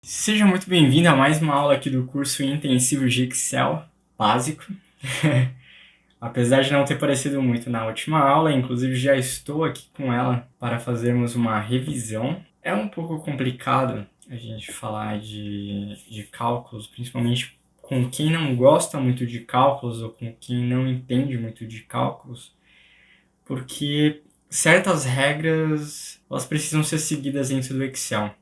Seja muito bem-vindo a mais uma aula aqui do curso intensivo de Excel básico. Apesar de não ter parecido muito na última aula, inclusive já estou aqui com ela para fazermos uma revisão. É um pouco complicado a gente falar de cálculos, principalmente com quem não gosta muito de cálculos ou com quem não entende muito de cálculos, porque certas regras elas precisam ser seguidas dentro do Excel.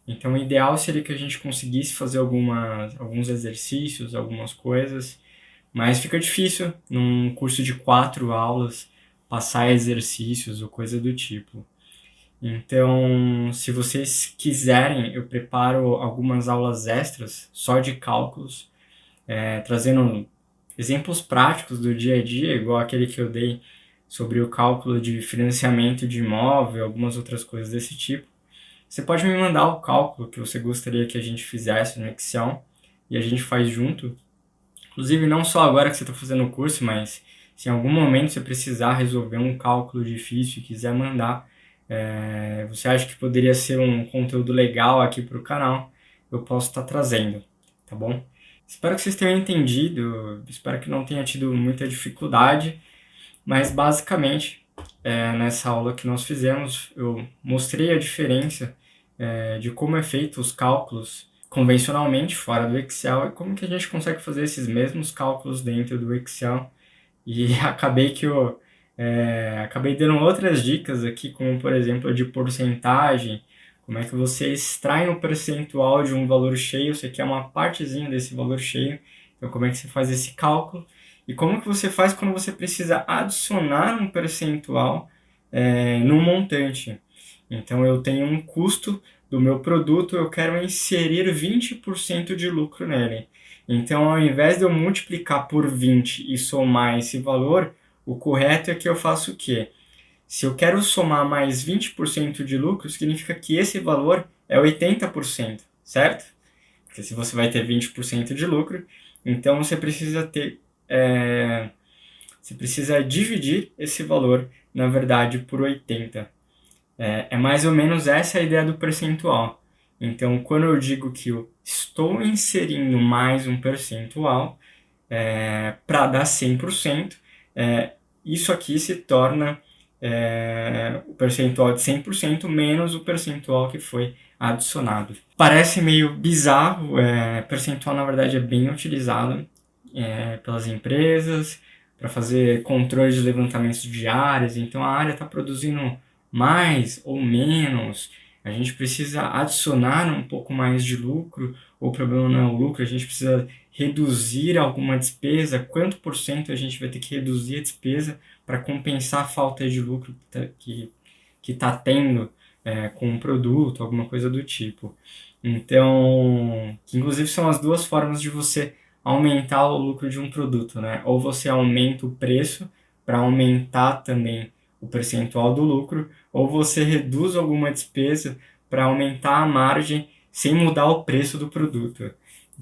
Então, o ideal seria que a gente conseguisse fazer alguns exercícios, algumas coisas, mas fica difícil num curso de 4 aulas passar exercícios ou coisa do tipo. Então, se vocês quiserem, eu preparo algumas aulas extras só de cálculos, trazendo exemplos práticos do dia a dia, igual aquele que eu dei sobre o cálculo de financiamento de imóvel, algumas outras coisas desse tipo. Você pode me mandar o cálculo que você gostaria que a gente fizesse no Excel e a gente faz junto. Inclusive, não só agora que você está fazendo o curso, mas se em algum momento você precisar resolver um cálculo difícil e quiser mandar, você acha que poderia ser um conteúdo legal aqui para o canal, eu posso estar trazendo, tá bom? Espero que vocês tenham entendido, espero que não tenha tido muita dificuldade, mas basicamente, nessa aula que nós fizemos, eu mostrei a diferença de como é feito os cálculos convencionalmente fora do Excel e como que a gente consegue fazer esses mesmos cálculos dentro do Excel. E acabei dando outras dicas aqui, como por exemplo a de porcentagem, como é que você extrai um percentual de um valor cheio, você quer uma partezinha desse valor cheio, então como é que você faz esse cálculo, e como que você faz quando você precisa adicionar um percentual no montante. Então eu tenho um custo do meu produto, eu quero inserir 20% de lucro nele. Então, ao invés de eu multiplicar por 20 e somar esse valor, o correto é que eu faço o quê? Se eu quero somar mais 20% de lucro, significa que esse valor é 80%, certo? Porque se você vai ter 20% de lucro, então você precisa você precisa dividir esse valor, na verdade, por 80. É mais ou menos essa a ideia do percentual. Então, quando eu digo que eu estou inserindo mais um percentual para dar 100%, isso aqui se torna o percentual de 100% menos o percentual que foi adicionado. Parece meio bizarro, percentual na verdade é bem utilizado pelas empresas para fazer controles de levantamentos de áreas, então a área está produzindo mais ou menos, a gente precisa adicionar um pouco mais de lucro, ou o problema não é o lucro, a gente precisa reduzir alguma despesa, quanto por cento a gente vai ter que reduzir a despesa para compensar a falta de lucro que está tendo com o produto, alguma coisa do tipo. Então, que inclusive são as duas formas de você aumentar o lucro de um produto, né? Ou você aumenta o preço para aumentar também o percentual do lucro, ou você reduz alguma despesa para aumentar a margem sem mudar o preço do produto.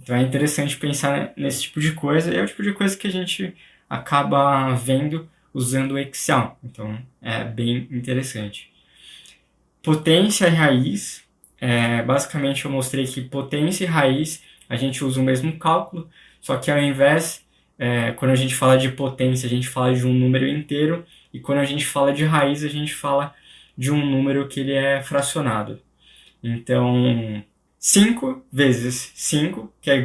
Então é interessante pensar nesse tipo de coisa, e é o tipo de coisa que a gente acaba vendo usando o Excel. Então é bem interessante. Potência e raiz, basicamente eu mostrei que potência e raiz a gente usa o mesmo cálculo, só que ao invés, quando a gente fala de potência, a gente fala de um número inteiro, e quando a gente fala de raiz, a gente fala de um número que ele é fracionado. Então, 5 vezes 5, que é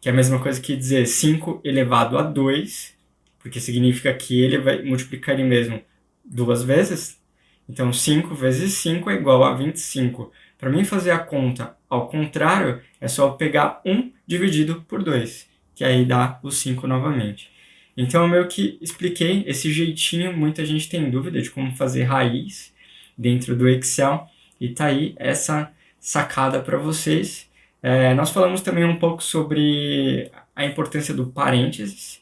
a mesma coisa que dizer 5 elevado a 2, porque significa que ele vai multiplicar ele mesmo duas vezes. Então, 5 vezes 5 é igual a 25. Para mim fazer a conta ao contrário, é só pegar 1 dividido por 2, que aí dá o 5 novamente. Então, eu meio que expliquei esse jeitinho, muita gente tem dúvida de como fazer raiz dentro do Excel, e tá aí essa sacada para vocês. Nós falamos também um pouco sobre a importância do parênteses,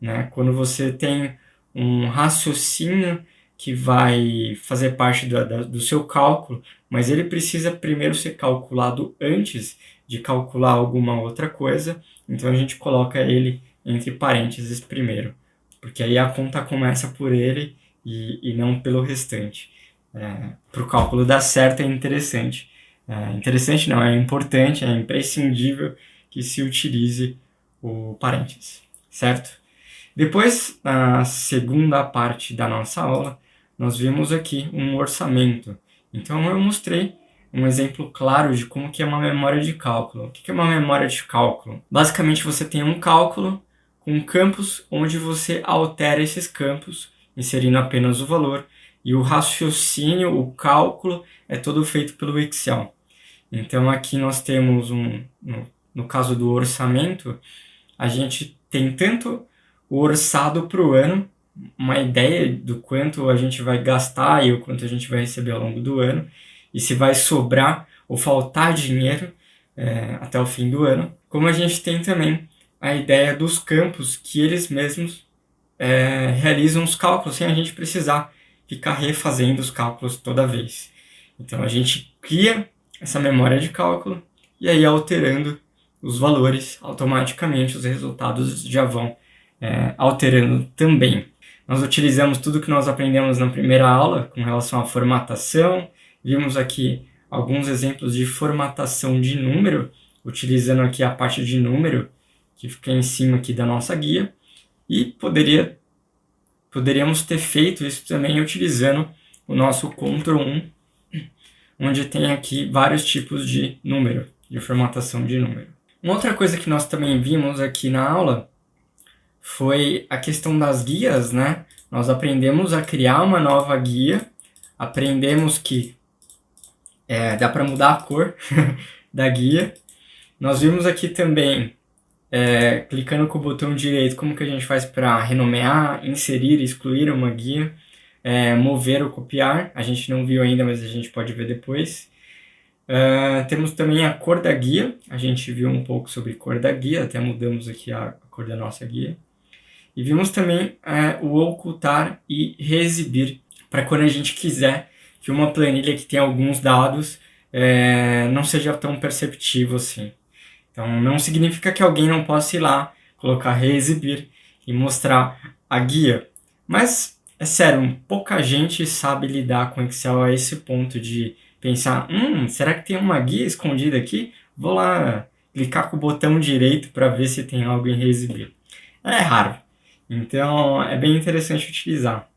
né? Quando você tem um raciocínio que vai fazer parte do seu cálculo, mas ele precisa primeiro ser calculado antes de calcular alguma outra coisa, então a gente coloca ele entre parênteses primeiro, porque aí a conta começa por ele e não pelo restante. Para o cálculo dar certo é interessante É interessante, não, é importante, é imprescindível que se utilize o parênteses, certo? Depois, na segunda parte da nossa aula, nós vimos aqui um orçamento. Então, eu mostrei um exemplo claro de como que é uma memória de cálculo. O que é uma memória de cálculo? Basicamente, você tem um cálculo com campos onde você altera esses campos, inserindo apenas o valor, e o raciocínio, o cálculo, é todo feito pelo Excel. Então, aqui nós temos no caso do orçamento, a gente tem tanto o orçado para o ano, uma ideia do quanto a gente vai gastar e o quanto a gente vai receber ao longo do ano, e se vai sobrar ou faltar dinheiro até o fim do ano. Como a gente tem também a ideia dos campos que eles mesmos realizam os cálculos sem a gente precisar ficar refazendo os cálculos toda vez. Então a gente cria essa memória de cálculo e aí alterando os valores automaticamente os resultados já vão alterando também. Nós utilizamos tudo que nós aprendemos na primeira aula com relação à formatação, vimos aqui alguns exemplos de formatação de número, utilizando aqui a parte de número que fica em cima aqui da nossa guia, e poderíamos ter feito isso também utilizando o nosso Ctrl 1, onde tem aqui vários tipos de número, de formatação de número. Uma outra coisa que nós também vimos aqui na aula foi a questão das guias, né? Nós aprendemos a criar uma nova guia, aprendemos que dá para mudar a cor da guia. Nós vimos aqui também, clicando com o botão direito, como que a gente faz para renomear, inserir, excluir uma guia, mover ou copiar. A gente não viu ainda, mas a gente pode ver depois. Temos também a cor da guia, a gente viu um pouco sobre cor da guia, até mudamos aqui a cor da nossa guia. E vimos também o ocultar e reexibir, para quando a gente quiser que uma planilha que tem alguns dados não seja tão perceptível assim. Então não significa que alguém não possa ir lá, colocar reexibir e mostrar a guia. Mas, é sério, pouca gente sabe lidar com Excel a esse ponto de pensar, será que tem uma guia escondida aqui? Vou lá clicar com o botão direito para ver se tem algo em reexibir. É raro. Então, é bem interessante utilizar.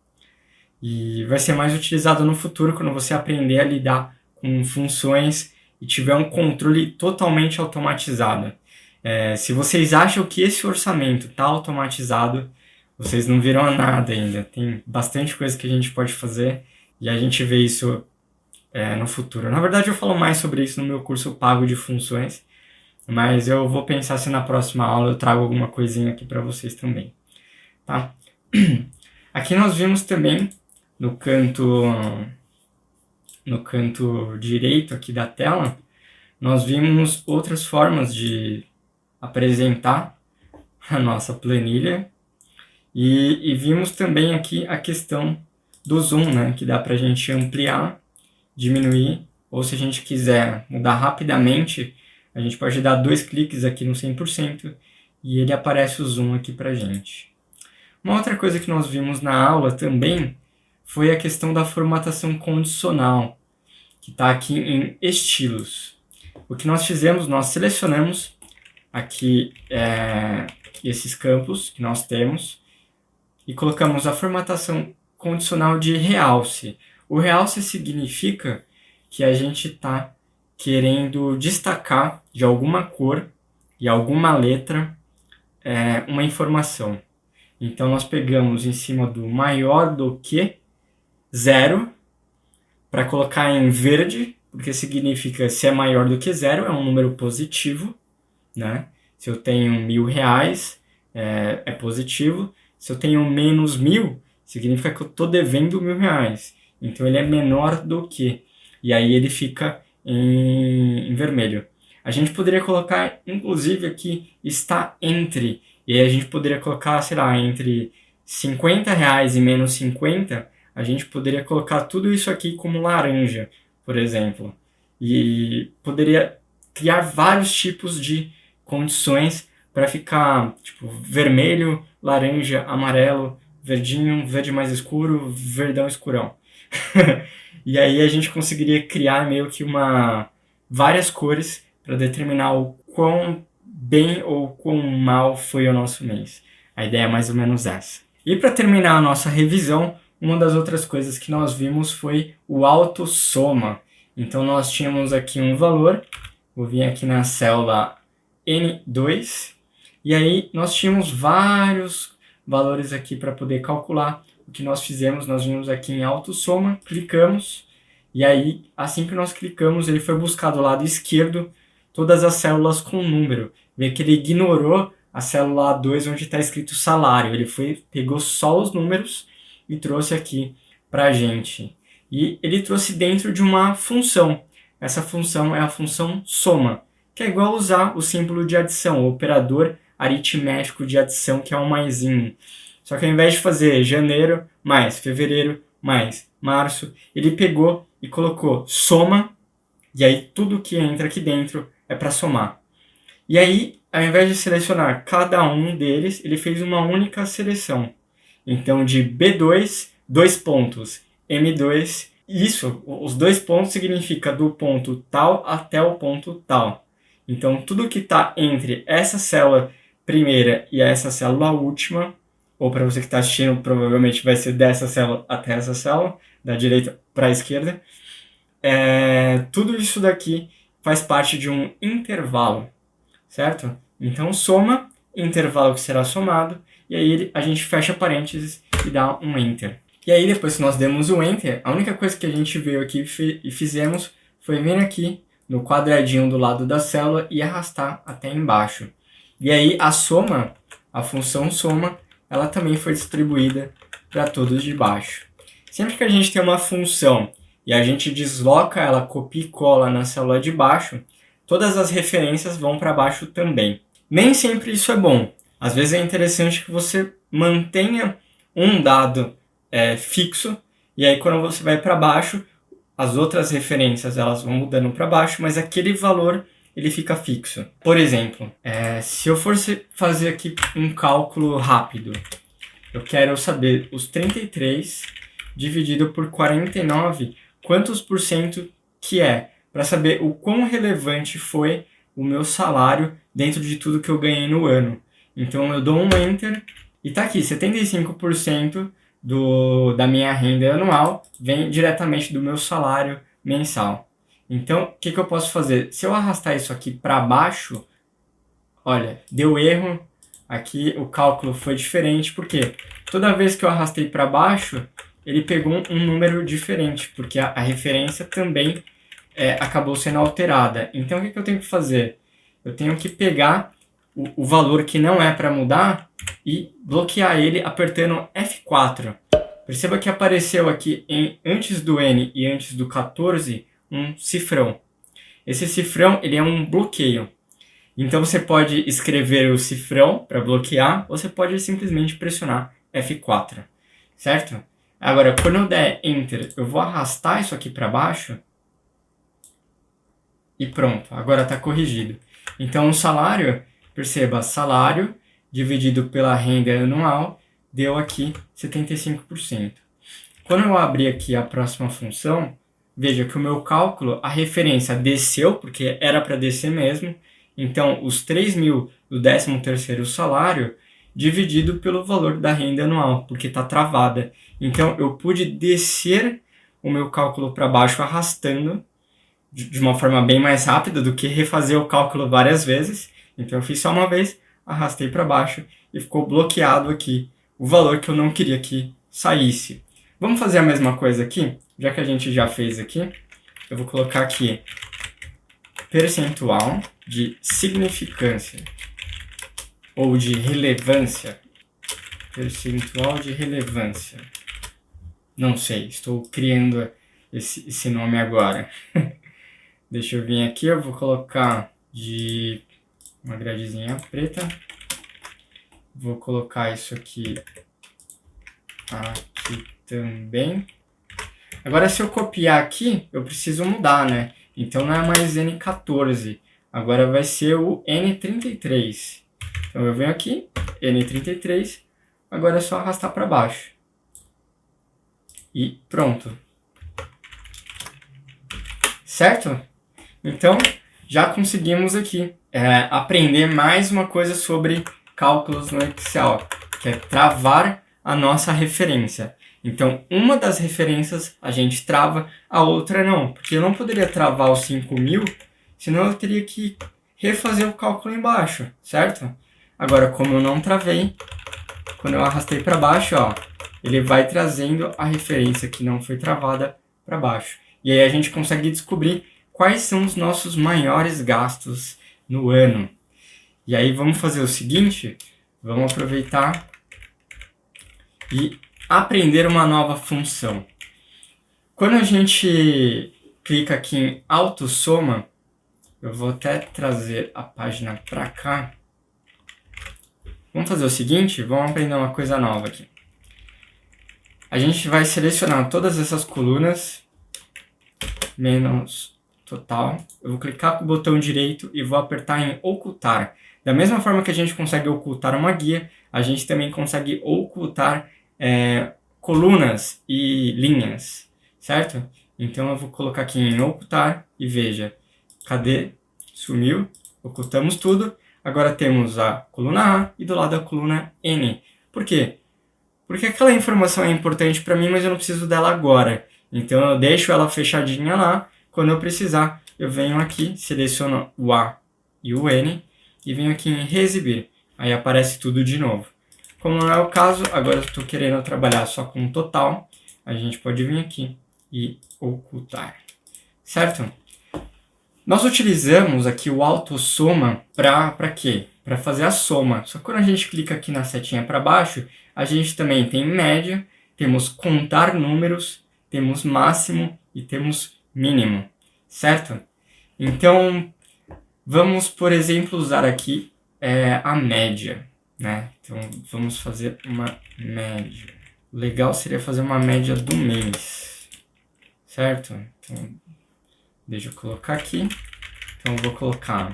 E vai ser mais utilizado no futuro quando você aprender a lidar com funções e tiver um controle totalmente automatizado. Se vocês acham que esse orçamento está automatizado, vocês não viram nada ainda. Tem bastante coisa que a gente pode fazer e a gente vê isso no futuro. Na verdade, eu falo mais sobre isso no meu curso pago de funções, mas eu vou pensar se na próxima aula eu trago alguma coisinha aqui para vocês também. Tá? Aqui nós vimos também no canto direito aqui da tela, nós vimos outras formas de apresentar a nossa planilha e vimos também aqui a questão do zoom, né, que dá para a gente ampliar, diminuir, ou se a gente quiser mudar rapidamente, a gente pode dar 2 cliques aqui no 100% e ele aparece o zoom aqui para a gente. Uma outra coisa que nós vimos na aula também foi a questão da formatação condicional, que está aqui em estilos. O que nós fizemos, nós selecionamos aqui esses campos que nós temos e colocamos a formatação condicional de realce. O realce significa que a gente está querendo destacar de alguma cor e alguma letra uma informação. Então, nós pegamos em cima do maior do que 0 para colocar em verde, porque significa se é maior do que 0, é um número positivo, né? Se eu tenho R$1.000, é positivo. Se eu tenho menos 1.000, significa que eu estou devendo R$1.000. Então, ele é menor do que. E aí, ele fica em vermelho. A gente poderia colocar, inclusive, aqui, está entre. E aí a gente poderia colocar, sei lá, entre R$50 e menos 50, a gente poderia colocar tudo isso aqui como laranja, por exemplo. E poderia criar vários tipos de condições para ficar, tipo, vermelho, laranja, amarelo, verdinho, verde mais escuro, verdão escurão. E aí a gente conseguiria criar meio que uma várias cores para determinar o quão bem ou quão mal foi o nosso mês. A ideia é mais ou menos essa. E para terminar a nossa revisão, uma das outras coisas que nós vimos foi o autossoma. Então nós tínhamos aqui um valor, vou vir aqui na célula N2, e aí nós tínhamos vários valores aqui para poder calcular. O que nós fizemos, nós vimos aqui em autossoma, clicamos, e aí assim que nós clicamos, ele foi buscar do lado esquerdo todas as células com número. Vê que ele ignorou a célula A2 onde está escrito salário. Ele pegou só os números e trouxe aqui para a gente. E ele trouxe dentro de uma função. Essa função é a função soma, que é igual usar o símbolo de adição, o operador aritmético de adição, que é um maisinho. Só que ao invés de fazer janeiro mais fevereiro mais março, ele pegou e colocou soma, e aí tudo que entra aqui dentro é para somar. E aí, ao invés de selecionar cada um deles, ele fez uma única seleção. Então, de B2, 2 pontos, M2, isso, os 2 pontos significa do ponto tal até o ponto tal. Então, tudo que está entre essa célula primeira e essa célula última, ou para você que está assistindo, provavelmente vai ser dessa célula até essa célula, da direita para a esquerda, tudo isso daqui faz parte de um intervalo, certo? Então, soma, intervalo que será somado, e aí a gente fecha parênteses e dá um Enter. E aí, depois que nós demos o Enter, a única coisa que a gente veio aqui e fizemos foi vir aqui no quadradinho do lado da célula e arrastar até embaixo. E aí, a soma, a função soma, ela também foi distribuída para todos de baixo. Sempre que a gente tem uma função e a gente desloca ela, copia e cola na célula de baixo, todas as referências vão para baixo também. Nem sempre isso é bom. Às vezes é interessante que você mantenha um dado fixo, e aí quando você vai para baixo, as outras referências elas vão mudando para baixo, mas aquele valor ele fica fixo. Por exemplo, se eu for fazer aqui um cálculo rápido, eu quero saber os 33 dividido por 49, quantos por cento que é, para saber o quão relevante foi o meu salário dentro de tudo que eu ganhei no ano. Então eu dou um Enter e tá aqui, 75% da minha renda anual vem diretamente do meu salário mensal. Então, o que eu posso fazer? Se eu arrastar isso aqui para baixo, olha, deu erro, aqui o cálculo foi diferente, porque toda vez que eu arrastei para baixo, ele pegou um número diferente, porque a referência também acabou sendo alterada. Então, o que eu tenho que fazer? Eu tenho que pegar o valor que não é para mudar e bloquear ele apertando F4. Perceba que apareceu aqui antes do N e antes do 14 um cifrão. Esse cifrão ele é um bloqueio. Então você pode escrever o cifrão para bloquear, ou você pode simplesmente pressionar F4, certo? Agora, quando eu der Enter, eu vou arrastar isso aqui para baixo e pronto, agora está corrigido. Então o salário, perceba, salário dividido pela renda anual deu aqui 75%. Quando eu abrir aqui a próxima função, veja que o meu cálculo, a referência desceu, porque era para descer mesmo. Então, os 3.000 do 13º salário dividido pelo valor da renda anual, porque está travada. Então, eu pude descer o meu cálculo para baixo arrastando de uma forma bem mais rápida do que refazer o cálculo várias vezes. Então, eu fiz só uma vez, arrastei para baixo e ficou bloqueado aqui o valor que eu não queria que saísse. Vamos fazer a mesma coisa aqui? Já que a gente já fez aqui, eu vou colocar aqui percentual de significância ou de relevância. Percentual de relevância. Não sei, estou criando esse nome agora. Deixa eu vir aqui, eu vou colocar de uma gradezinha preta. Vou colocar isso aqui também. Agora, se eu copiar aqui, eu preciso mudar, né? Então, não é mais N14. Agora vai ser o N33. Então, eu venho aqui, N33. Agora é só arrastar para baixo. E pronto. Certo? Então, já conseguimos aqui aprender mais uma coisa sobre cálculos no Excel, que é travar a nossa referência. Então, uma das referências a gente trava, a outra não, porque eu não poderia travar os 5.000, senão eu teria que refazer o cálculo embaixo, certo? Agora, como eu não travei, quando eu arrastei para baixo, ó, ele vai trazendo a referência que não foi travada para baixo. E aí a gente consegue descobrir quais são os nossos maiores gastos no ano. E aí vamos fazer o seguinte, vamos aproveitar e aprender uma nova função. Quando a gente clica aqui em autossoma, eu vou até trazer a página para cá. Vamos fazer o seguinte, vamos aprender uma coisa nova aqui. A gente vai selecionar todas essas colunas, menos total. Eu vou clicar com o botão direito e vou apertar em ocultar. Da mesma forma que a gente consegue ocultar uma guia, a gente também consegue ocultar colunas e linhas, certo? Então eu vou colocar aqui em ocultar e veja, cadê? Sumiu, ocultamos tudo. Agora temos a coluna A e do lado a coluna N. Por quê? Porque aquela informação é importante para mim, mas eu não preciso dela agora. Então eu deixo ela fechadinha lá. Quando eu precisar, eu venho aqui, seleciono o A e o N e venho aqui em reexibir. Aí aparece tudo de novo. Como não é o caso, agora eu estou querendo trabalhar só com o total. A gente pode vir aqui e ocultar. Certo? Nós utilizamos aqui o autossoma para quê? Para fazer a soma. Só que quando a gente clica aqui na setinha para baixo, a gente também tem média, temos contar números, temos máximo e temos mínimo, certo? Então, vamos, por exemplo, usar aqui a média, né? Então, vamos fazer uma média. O legal seria fazer uma média do mês, certo? Então, deixa eu colocar aqui. Então, eu vou colocar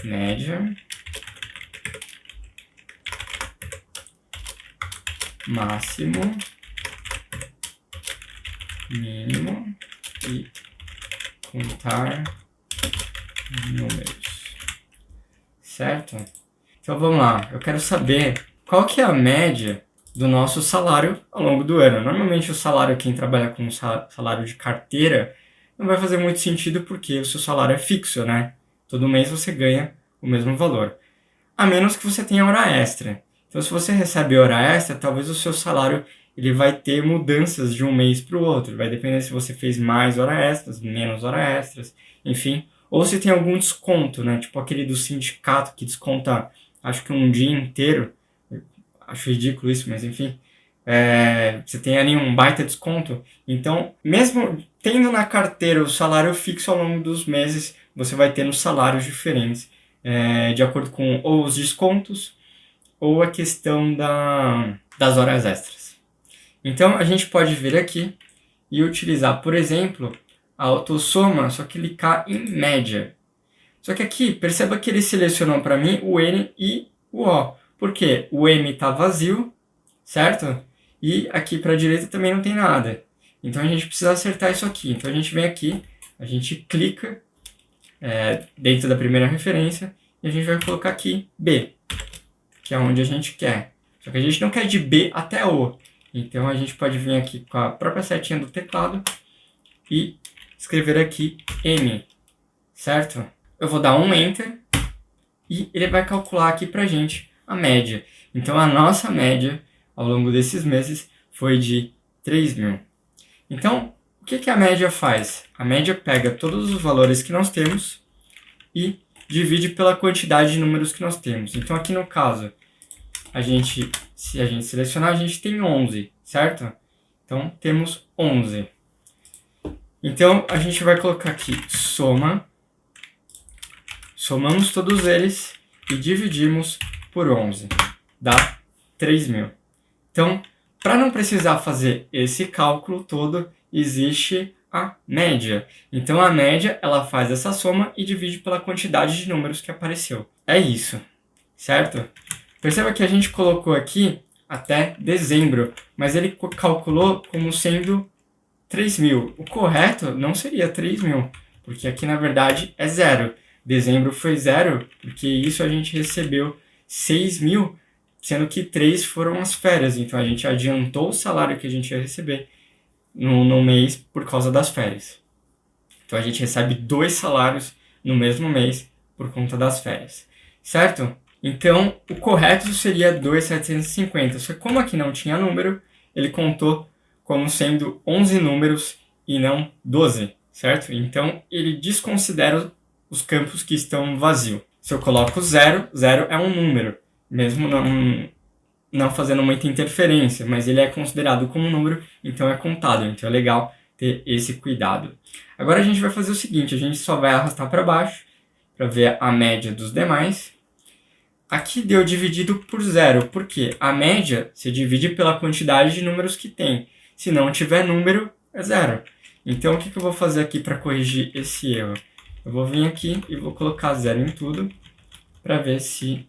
média, máximo, mínimo e contar números, certo? Então vamos lá, eu quero saber qual que é a média do nosso salário ao longo do ano. Normalmente o salário, quem trabalha com salário de carteira, não vai fazer muito sentido porque o seu salário é fixo, né? Todo mês você ganha o mesmo valor. A menos que você tenha hora extra. Então, se você recebe hora extra, talvez o seu salário ele vai ter mudanças de um mês para o outro. Vai depender se você fez mais hora extras, menos hora extras, enfim. Ou se tem algum desconto, né? Tipo aquele do sindicato que desconta, acho que um dia inteiro. Acho ridículo isso, mas enfim. Você tem ali um baita desconto. Então, mesmo tendo na carteira o salário fixo ao longo dos meses, você vai tendo salários diferentes, de acordo com ou os descontos ou a questão das horas extras. Então, a gente pode vir aqui e utilizar, por exemplo, a autossoma, só clicar em média. Só que aqui, perceba que ele selecionou para mim o N e o O. Por quê? O M está vazio, certo? E aqui para a direita também não tem nada. Então a gente precisa acertar isso aqui. Então a gente vem aqui, a gente clica dentro da primeira referência e a gente vai colocar aqui B, que é onde a gente quer. Só que a gente não quer de B até O. Então a gente pode vir aqui com a própria setinha do teclado e escrever aqui M, certo? Eu vou dar um Enter e ele vai calcular aqui pra gente a média. Então a nossa média ao longo desses meses foi de 3.000. Então, o que a média faz? A média pega todos os valores que nós temos e divide pela quantidade de números que nós temos. Então aqui no caso, se a gente selecionar, a gente tem 11, certo? Então temos 11. Então a gente vai colocar aqui soma, somamos todos eles e dividimos por 11, dá 3.000. Então, para não precisar fazer esse cálculo todo, existe a média. Então a média ela faz essa soma e divide pela quantidade de números que apareceu. É isso, certo? Perceba que a gente colocou aqui até dezembro, mas ele calculou como sendo 3.000. O correto não seria 3.000, porque aqui na verdade é zero. Dezembro foi zero, porque isso a gente recebeu 6 mil, sendo que 3 foram as férias. Então a gente adiantou o salário que a gente ia receber no mês por causa das férias. Então a gente recebe 2 salários no mesmo mês por conta das férias, certo? Então o correto seria 2.750, só que como aqui não tinha número, ele contou como sendo 11 números e não 12, certo? Então ele desconsidera os campos que estão vazios. Se eu coloco 0, 0 é um número, mesmo não fazendo muita interferência, mas ele é considerado como um número, então é contado. Então é legal ter esse cuidado. Agora a gente vai fazer o seguinte, a gente só vai arrastar para baixo para ver a média dos demais. Aqui deu dividido por zero, porque a média se divide pela quantidade de números que tem. Se não tiver número, é zero. Então o que eu vou fazer aqui para corrigir esse erro? Eu vou vir aqui e vou colocar zero em tudo para ver se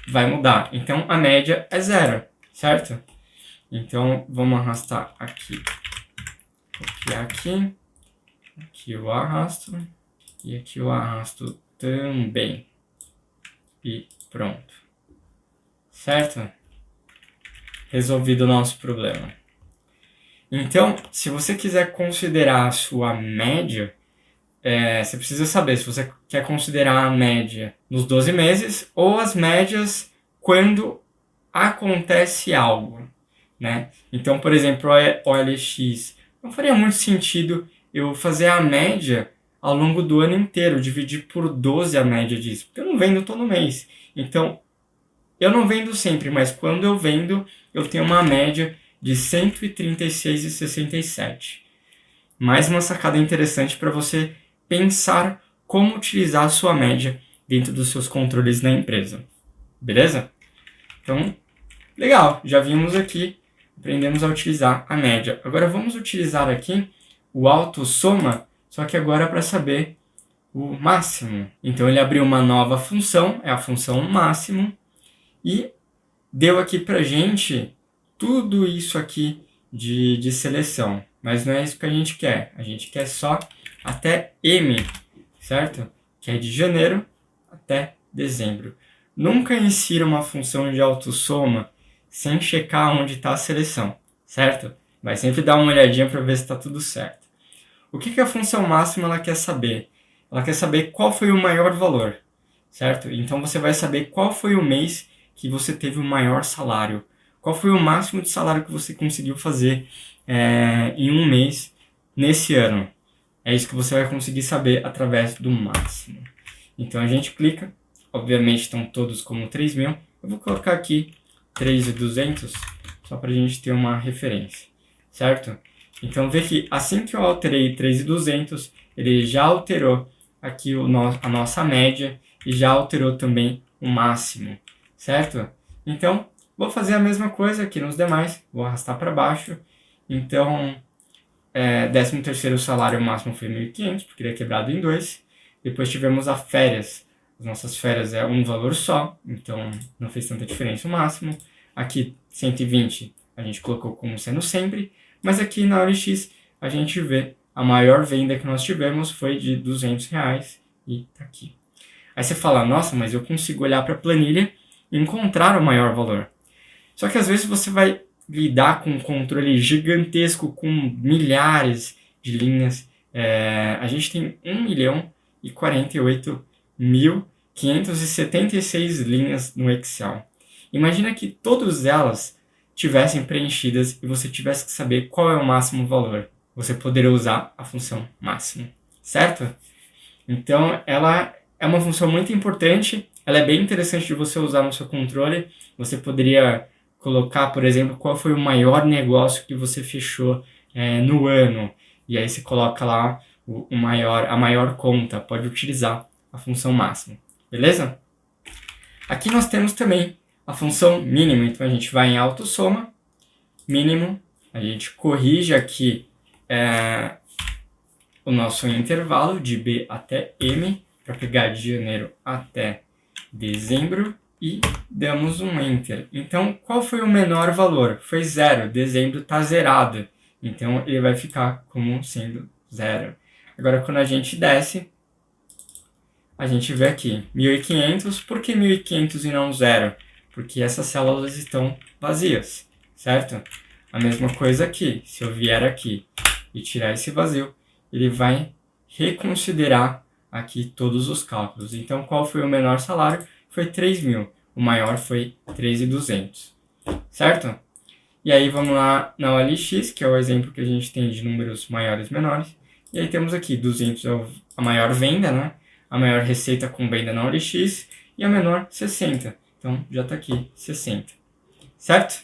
vai mudar. Então a média é zero, certo? Então vamos arrastar aqui, copiar aqui, aqui eu arrasto e aqui eu arrasto também. E pronto. Certo? Resolvido o nosso problema. Então, se você quiser considerar a sua média, você precisa saber se você quer considerar a média nos 12 meses ou as médias quando acontece algo, né? Então, por exemplo, o OLX, não faria muito sentido eu fazer a média ao longo do ano inteiro, dividir por 12 a média disso, porque eu não vendo todo mês. Então, eu não vendo sempre, mas quando eu vendo, eu tenho uma média de 136,67. Mais uma sacada interessante para você pensar como utilizar a sua média dentro dos seus controles na empresa. Beleza? Então, legal, já vimos aqui, aprendemos a utilizar a média. Agora vamos utilizar aqui o autossoma, só que agora para saber o máximo. Então ele abriu uma nova função, é a função máximo, e deu aqui pra gente tudo isso aqui de seleção. Mas não é isso que a gente quer. A gente quer só até M, certo? Que é de janeiro até dezembro. Nunca insira uma função de autossoma sem checar onde está a seleção, certo? Vai sempre dar uma olhadinha para ver se está tudo certo. O que a função máxima ela quer saber? Ela quer saber qual foi o maior valor, certo? Então você vai saber qual foi o mês que você teve o maior salário. Qual foi o máximo de salário que você conseguiu fazer em um mês nesse ano. É isso que você vai conseguir saber através do máximo. Então a gente clica, obviamente estão todos como 3.000. Eu vou colocar aqui 3.200, só para a gente ter uma referência, certo? Então vê que assim que eu alterei 3.200, ele já alterou aqui a nossa média e já alterou também o máximo, certo? Então vou fazer a mesma coisa aqui nos demais, vou arrastar para baixo. Então 13º salário máximo foi 1.500, porque ele é quebrado em 2. Depois tivemos as férias. As nossas férias é um valor só, então não fez tanta diferença o máximo. Aqui 120 a gente colocou como sendo sempre, mas aqui na OLX a gente vê a maior venda que nós tivemos foi de R$200 e tá aqui. Aí você fala, nossa, mas eu consigo olhar para a planilha e encontrar o maior valor. Só que às vezes você vai lidar com um controle gigantesco com milhares de linhas. A gente tem 1.048.576 linhas no Excel. Imagina que todas elas tivessem preenchidas e você tivesse que saber qual é o máximo valor. Você poderia usar a função máximo, certo? Então ela é uma função muito importante, ela é bem interessante de você usar no seu controle. Você poderia colocar, por exemplo, qual foi o maior negócio que você fechou no ano. E aí você coloca lá a maior conta. Pode utilizar a função máxima. Beleza? Aqui nós temos também a função mínimo. Então a gente vai em autossoma, mínimo. A gente corrige aqui o nosso intervalo de B até M, para pegar de janeiro até dezembro. E damos um Enter. Então, qual foi o menor valor? Foi 0. Dezembro está zerado. Então, ele vai ficar como sendo 0. Agora, quando a gente desce, a gente vê aqui 1.500. Por que 1.500 e não 0? Porque essas células estão vazias, certo? A mesma coisa aqui. Se eu vier aqui e tirar esse vazio, ele vai reconsiderar aqui todos os cálculos. Então, qual foi o menor salário? Foi 3.000. O maior foi 3.200, certo? E aí vamos lá na OLX, que é o exemplo que a gente tem de números maiores e menores. E aí temos aqui 200 é a maior venda, né? A maior receita com venda na OLX e a menor 60. Então já está aqui 60, certo?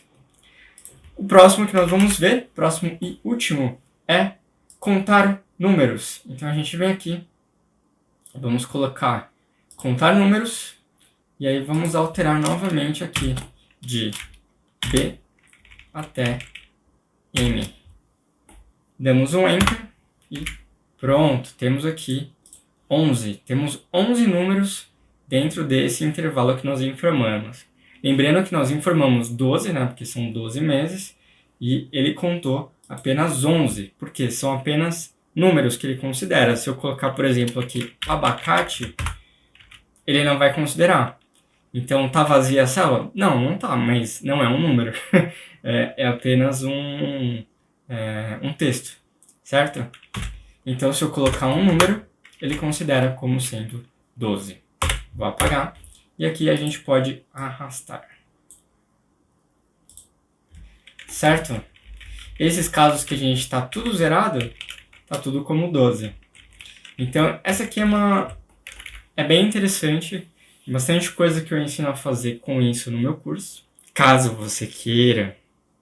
O próximo que nós vamos ver, próximo e último, é contar números. Então a gente vem aqui, vamos colocar contar números e aí vamos alterar novamente aqui de B até M. Damos um Enter e pronto, temos aqui 11. Temos 11 números dentro desse intervalo que nós informamos. Lembrando que nós informamos 12, né, porque são 12 meses, e ele contou apenas 11, porque são apenas números que ele considera. Se eu colocar, por exemplo, aqui abacate, ele não vai considerar. Então, tá vazia a célula? Não, não tá, mas não é um número. É apenas um texto, certo? Então, se eu colocar um número, ele considera como sendo 12. Vou apagar. E aqui a gente pode arrastar. Certo? Esses casos que a gente está tudo zerado, tá tudo como 12. Então, essa aqui é bem interessante. Bastante coisa que eu ensino a fazer com isso no meu curso. Caso você queira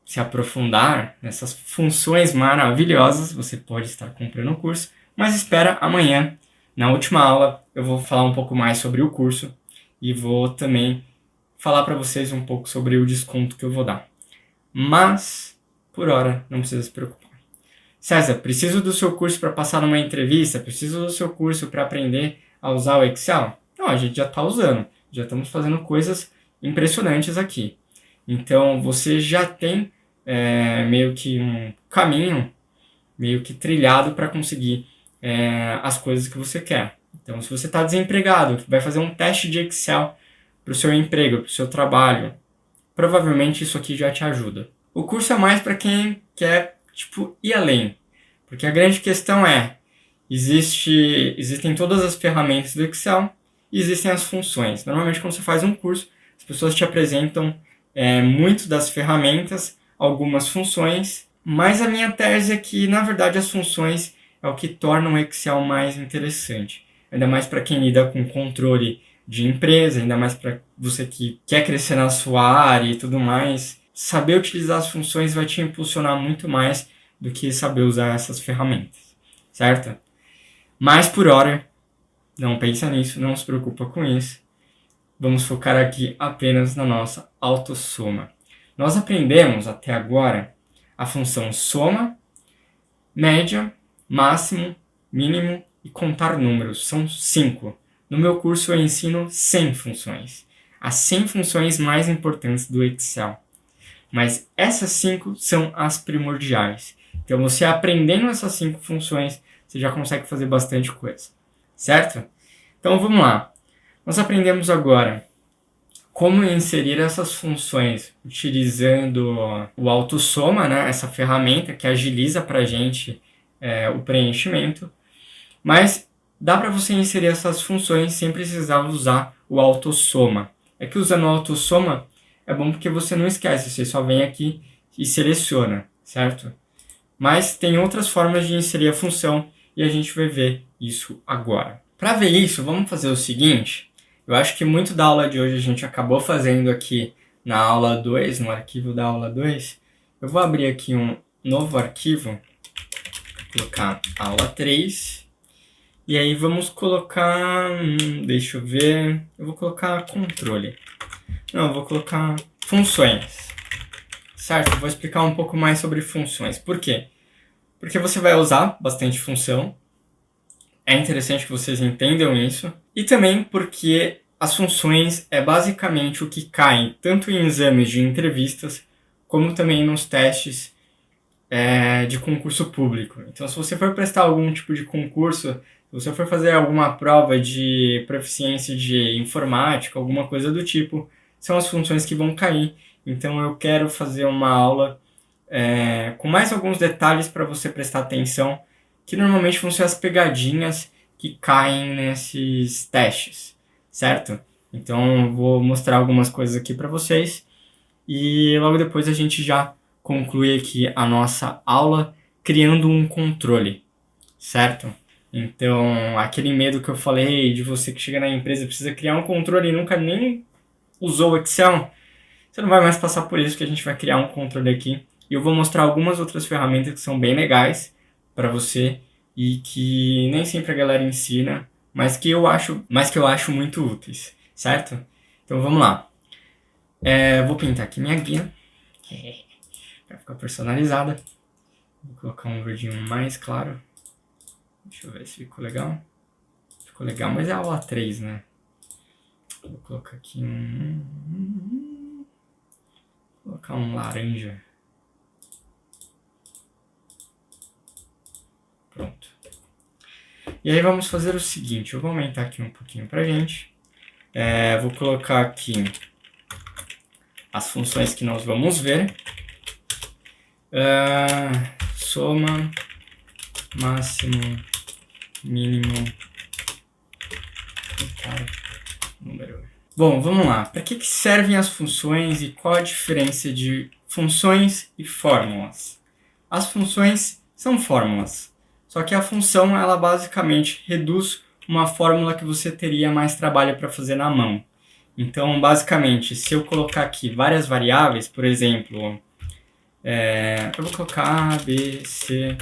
se aprofundar nessas funções maravilhosas, você pode estar comprando o curso. Mas espera amanhã. Na última aula, eu vou falar um pouco mais sobre o curso e vou também falar para vocês um pouco sobre o desconto que eu vou dar. Mas, por hora, não precisa se preocupar. César, preciso do seu curso para passar numa entrevista? Preciso do seu curso para aprender a usar o Excel? Não, a gente já está usando. Já estamos fazendo coisas impressionantes aqui. Então, você já tem meio que um caminho meio que trilhado para conseguir as coisas que você quer. Então, se você está desempregado, vai fazer um teste de Excel para o seu emprego, para o seu trabalho, provavelmente isso aqui já te ajuda. O curso é mais para quem quer ir além. Porque a grande questão existem todas as ferramentas do Excel e existem as funções. Normalmente, quando você faz um curso, as pessoas te apresentam muito das ferramentas, algumas funções, mas a minha tese é que, na verdade, as funções é o que torna o Excel mais interessante. Ainda mais para quem lida com controle de empresa, ainda mais para você que quer crescer na sua área e tudo mais. Saber utilizar as funções vai te impulsionar muito mais do que saber usar essas ferramentas, certo? Mas por hora, não pensa nisso, não se preocupa com isso. Vamos focar aqui apenas na nossa autossoma. Nós aprendemos até agora a função soma, média, máximo, mínimo e contar números. São 5. No meu curso eu ensino 100 funções. As 100 funções mais importantes do Excel. Mas essas 5 são as primordiais. Então você aprendendo essas 5 funções, você já consegue fazer bastante coisa. Certo? Então vamos lá. Nós aprendemos agora como inserir essas funções utilizando o autossoma, né? Essa ferramenta que agiliza para a gente o preenchimento. Mas dá para você inserir essas funções sem precisar usar o autossoma. É que usando o autossoma é bom porque você não esquece, você só vem aqui e seleciona, certo? Mas tem outras formas de inserir a função e a gente vai ver isso agora. Para ver isso, vamos fazer o seguinte. Eu acho que muito da aula de hoje a gente acabou fazendo aqui na aula 2, no arquivo da aula 2. Eu vou abrir aqui um novo arquivo, vou colocar aula 3. E aí vamos colocar, deixa eu ver, eu vou colocar controle. Não, eu vou colocar funções, certo? Eu vou explicar um pouco mais sobre funções. Por quê? Porque você vai usar bastante função. É interessante que vocês entendam isso. E também porque as funções é basicamente o que cai tanto em exames de entrevistas, como também nos testes de concurso público. Então, se você for prestar algum tipo de concurso, se você for fazer alguma prova de proficiência de informática, alguma coisa do tipo, são as funções que vão cair. Então, eu quero fazer uma aula com mais alguns detalhes para você prestar atenção, que normalmente vão ser as pegadinhas que caem nesses testes, certo? Então, eu vou mostrar algumas coisas aqui para vocês e logo depois a gente já conclui aqui a nossa aula criando um controle, certo? Então, aquele medo que eu falei de você que chega na empresa precisa criar um controle e nunca nem usou o Excel, você não vai mais passar por isso, que a gente vai criar um controle aqui. E eu vou mostrar algumas outras ferramentas que são bem legais para você e que nem sempre a galera ensina, mas que eu acho muito úteis, certo? Então vamos lá. Vou pintar aqui minha guia para ficar personalizada. Vou colocar um verdinho mais claro. Deixa eu ver se ficou legal. Ficou legal, mas é aula 3, né? Vou colocar aqui Vou colocar um laranja. Pronto. E aí vamos fazer o seguinte, eu vou aumentar aqui um pouquinho pra gente. Vou colocar aqui as funções que nós vamos ver. Soma, máximo, mínimo, número. Bom, vamos lá. Para que servem as funções e qual a diferença de funções e fórmulas? As funções são fórmulas, só que a função ela basicamente reduz uma fórmula que você teria mais trabalho para fazer na mão. Então, basicamente, se eu colocar aqui várias variáveis, por exemplo, eu vou colocar A, B, C,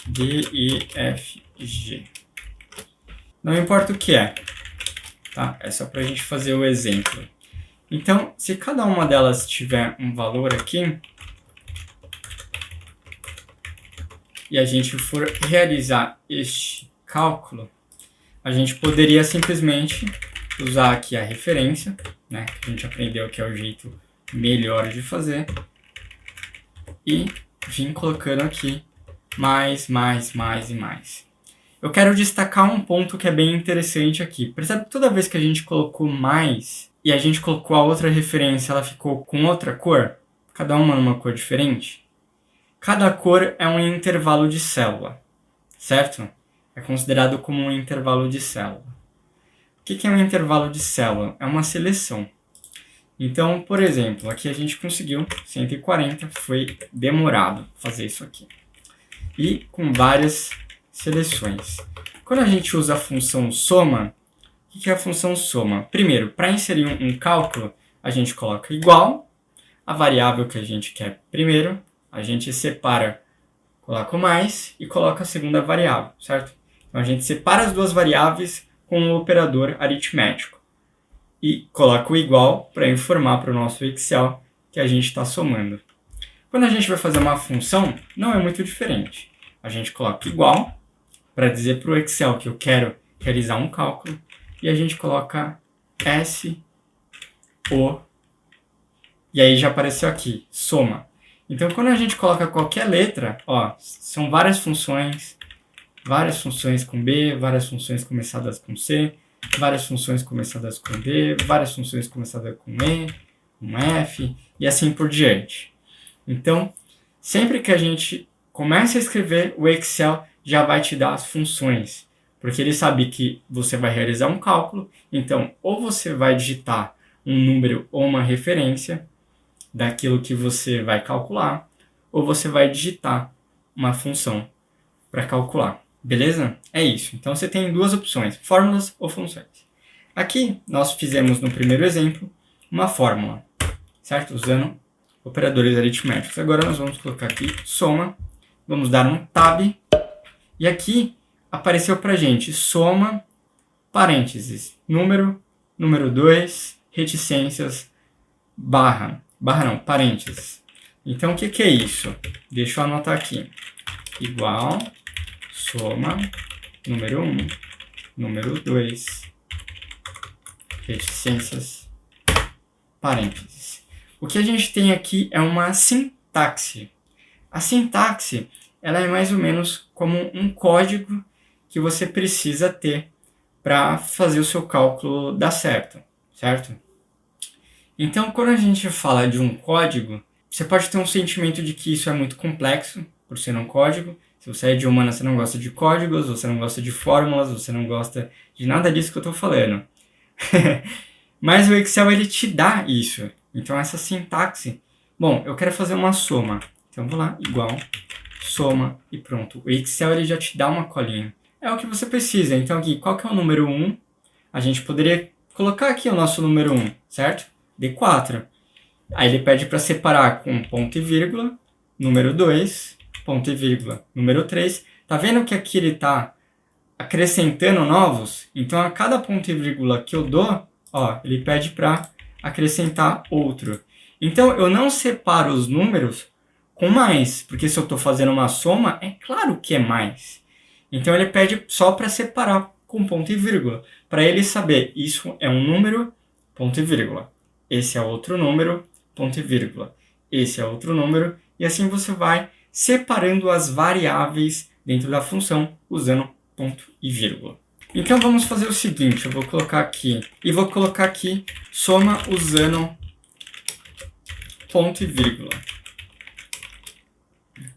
D, E, F, G. Não importa o que é, tá? É só para a gente fazer o exemplo. Então, se cada uma delas tiver um valor aqui, e a gente for realizar este cálculo, a gente poderia simplesmente usar aqui a referência, né, que a gente aprendeu que é o jeito melhor de fazer, e vir colocando aqui mais e mais. Eu quero destacar um ponto que é bem interessante aqui. Percebe que toda vez que a gente colocou mais e a gente colocou a outra referência, ela ficou com outra cor, cada uma numa cor diferente? Cada cor é um intervalo de célula, certo? É considerado como um intervalo de célula. O que é um intervalo de célula? É uma seleção. Então, por exemplo, aqui a gente conseguiu 140, foi demorado fazer isso aqui. E com várias seleções. Quando a gente usa a função soma, o que é a função soma? Primeiro, para inserir um cálculo, a gente coloca igual a variável que a gente quer primeiro, a gente separa, coloca o mais e coloca a segunda variável, certo? Então a gente separa as duas variáveis com o operador aritmético e coloca o igual para informar para o nosso Excel que a gente está somando. Quando a gente vai fazer uma função, não é muito diferente. A gente coloca igual para dizer para o Excel que eu quero realizar um cálculo e a gente coloca S, O, e aí já apareceu aqui, soma. Então, quando a gente coloca qualquer letra, são várias funções com B, várias funções começadas com C, várias funções começadas com D, várias funções começadas com E, com F, e assim por diante. Então, sempre que a gente começa a escrever, o Excel já vai te dar as funções, porque ele sabe que você vai realizar um cálculo, então ou você vai digitar um número ou uma referência daquilo que você vai calcular, ou você vai digitar uma função para calcular. Beleza? É isso. Então você tem duas opções, fórmulas ou funções. Aqui nós fizemos no primeiro exemplo uma fórmula, certo? Usando operadores aritméticos. Agora nós vamos colocar aqui soma, vamos dar um tab, e aqui apareceu para gente soma, parênteses, número 2, reticências, barra não, parênteses. Então o que é isso? Deixa eu anotar aqui. Igual, soma, número 1, número 2, reticências, parênteses. O que a gente tem aqui é uma sintaxe. A sintaxe, ela é mais ou menos como um código que você precisa ter para fazer o seu cálculo dar certo, certo? Então, quando a gente fala de um código, você pode ter um sentimento de que isso é muito complexo, por ser um código. Se você é de humana, você não gosta de códigos, você não gosta de fórmulas, você não gosta de nada disso que eu estou falando. Mas o Excel, ele te dá isso. Então, essa sintaxe... Bom, eu quero fazer uma soma. Então, vou lá, igual, soma e pronto. O Excel, ele já te dá uma colinha. É o que você precisa. Então, aqui, qual que é o número 1? A gente poderia colocar aqui o nosso número 1, certo? D4. Aí ele pede para separar com ponto e vírgula, número 2, ponto e vírgula, número 3. Tá vendo que aqui ele está acrescentando novos? Então, a cada ponto e vírgula que eu dou, ó, ele pede para acrescentar outro. Então, eu não separo os números com mais, porque se eu estou fazendo uma soma, é claro que é mais. Então, ele pede só para separar com ponto e vírgula, para ele saber, isso é um número, ponto e vírgula. Esse é outro número, ponto e vírgula. Esse é outro número, e assim você vai separando as variáveis dentro da função usando ponto e vírgula. Então vamos fazer o seguinte, eu vou colocar aqui, e vou colocar aqui soma usando ponto e vírgula.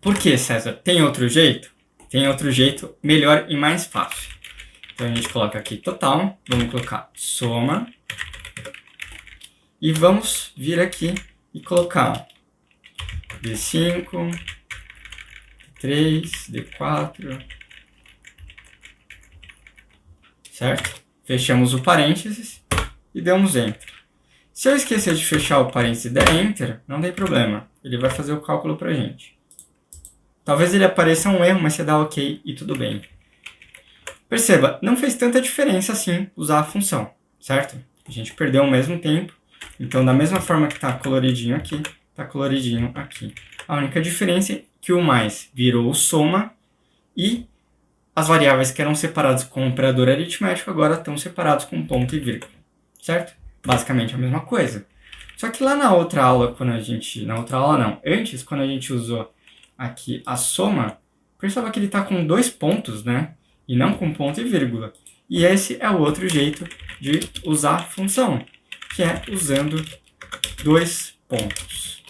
Por que, César? Tem outro jeito? Tem outro jeito melhor e mais fácil. Então a gente coloca aqui total, vamos colocar soma, e vamos vir aqui e colocar D5, D3, D4, certo? Fechamos o parênteses e damos Enter. Se eu esquecer de fechar o parênteses e der Enter, não tem problema, ele vai fazer o cálculo pra gente. Talvez ele apareça um erro, mas você dá OK e tudo bem. Perceba, não fez tanta diferença assim usar a função, certo? A gente perdeu o mesmo tempo, então da mesma forma que está coloridinho aqui, está coloridinho aqui. A única diferença é que o mais virou soma e as variáveis que eram separadas com o operador aritmético agora estão separados com ponto e vírgula, certo? Basicamente a mesma coisa. Só que lá na outra aula, antes, quando a gente usou aqui a soma, perceba que ele está com 2 pontos, né? E não com ponto e vírgula. E esse é o outro jeito de usar a função, que é usando 2 pontos.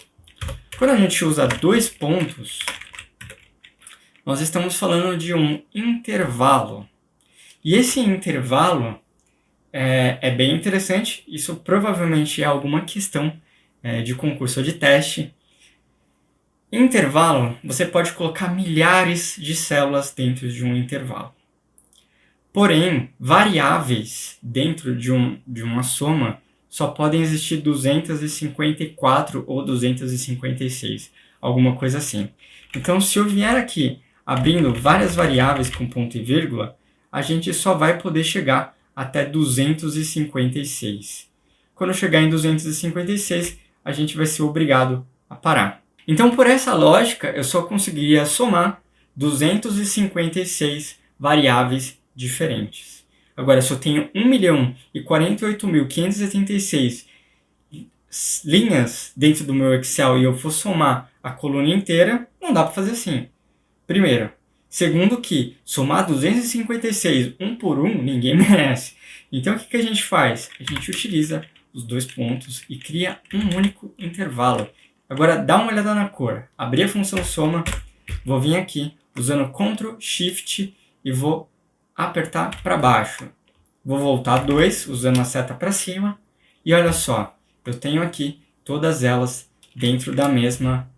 Quando a gente usa 2 pontos, nós estamos falando de um intervalo. E esse intervalo é bem interessante. Isso provavelmente é alguma questão de concurso ou de teste. Intervalo, você pode colocar milhares de células dentro de um intervalo. Porém, variáveis dentro de uma soma só podem existir 254 ou 256, alguma coisa assim. Então, se eu vier aqui abrindo várias variáveis com ponto e vírgula, a gente só vai poder chegar até 256. Quando chegar em 256, a gente vai ser obrigado a parar. Então, por essa lógica, eu só conseguiria somar 256 variáveis diferentes. Agora, se eu tenho 1.048.576 linhas dentro do meu Excel e eu for somar a coluna inteira, não dá para fazer assim. Primeiro. Segundo que somar 256 um por um, ninguém merece. Então, o que a gente faz? A gente utiliza os 2 pontos e cria um único intervalo. Agora, dá uma olhada na cor. Abri a função soma, vou vir aqui usando Ctrl, Shift e vou apertar para baixo. Vou voltar 2 usando a seta para cima. E olha só, eu tenho aqui todas elas dentro da mesma,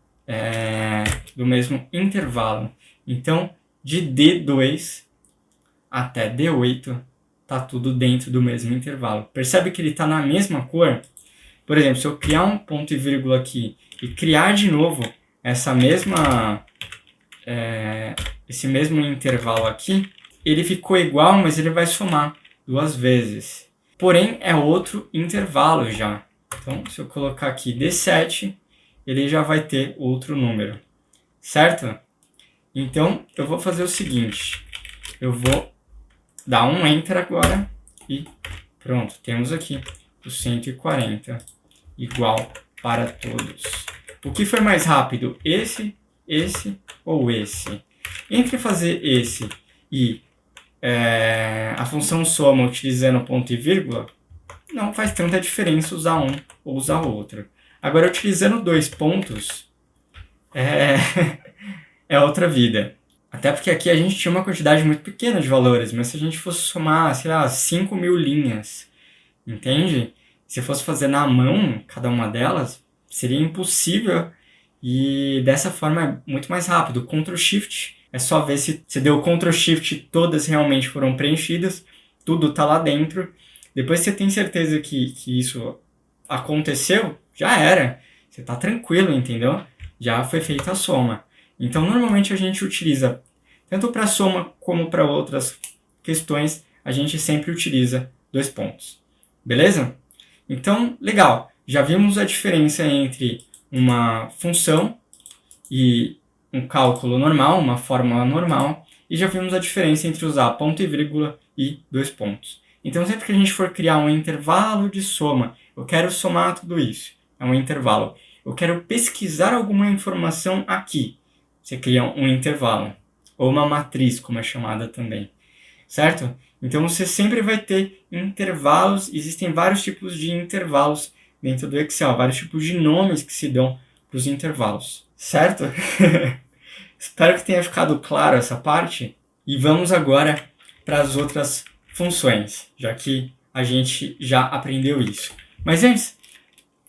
do mesmo intervalo. Então, de D2 até D8, está tudo dentro do mesmo intervalo. Percebe que ele está na mesma cor? Por exemplo, se eu criar um ponto e vírgula aqui e criar de novo esse mesmo intervalo aqui, ele ficou igual, mas ele vai somar 2 vezes. Porém, é outro intervalo já. Então, se eu colocar aqui D7, ele já vai ter outro número. Certo? Então, eu vou fazer o seguinte. Eu vou dar um Enter agora e pronto. Temos aqui o 140 igual para todos. O que foi mais rápido? Esse esse ou esse. Entre fazer esse e a função soma utilizando ponto e vírgula, não faz tanta diferença usar um ou usar o outro. Agora, utilizando 2 pontos, é outra vida. Até porque aqui a gente tinha uma quantidade muito pequena de valores, mas se a gente fosse somar, sei lá, 5.000 linhas, entende? Se fosse fazer na mão cada uma delas, seria impossível e dessa forma é muito mais rápido. Ctrl Shift é só ver se você deu Ctrl Shift, todas realmente foram preenchidas, tudo está lá dentro. Depois você tem certeza que isso aconteceu, já era. Você está tranquilo, entendeu? Já foi feita a soma. Então, normalmente a gente utiliza, tanto para soma como para outras questões, a gente sempre utiliza 2 pontos. Beleza? Então, legal. Já vimos a diferença entre uma função e um cálculo normal, uma fórmula normal, e já vimos a diferença entre usar ponto e vírgula e 2 pontos. Então, sempre que a gente for criar um intervalo de soma, eu quero somar tudo isso, é um intervalo. Eu quero pesquisar alguma informação aqui. Você cria um intervalo, ou uma matriz, como é chamada também, certo? Então, você sempre vai ter intervalos, existem vários tipos de intervalos dentro do Excel, vários tipos de nomes que se dão para os intervalos, certo? Espero que tenha ficado claro essa parte, e vamos agora para as outras funções, já que a gente já aprendeu isso. Mas antes,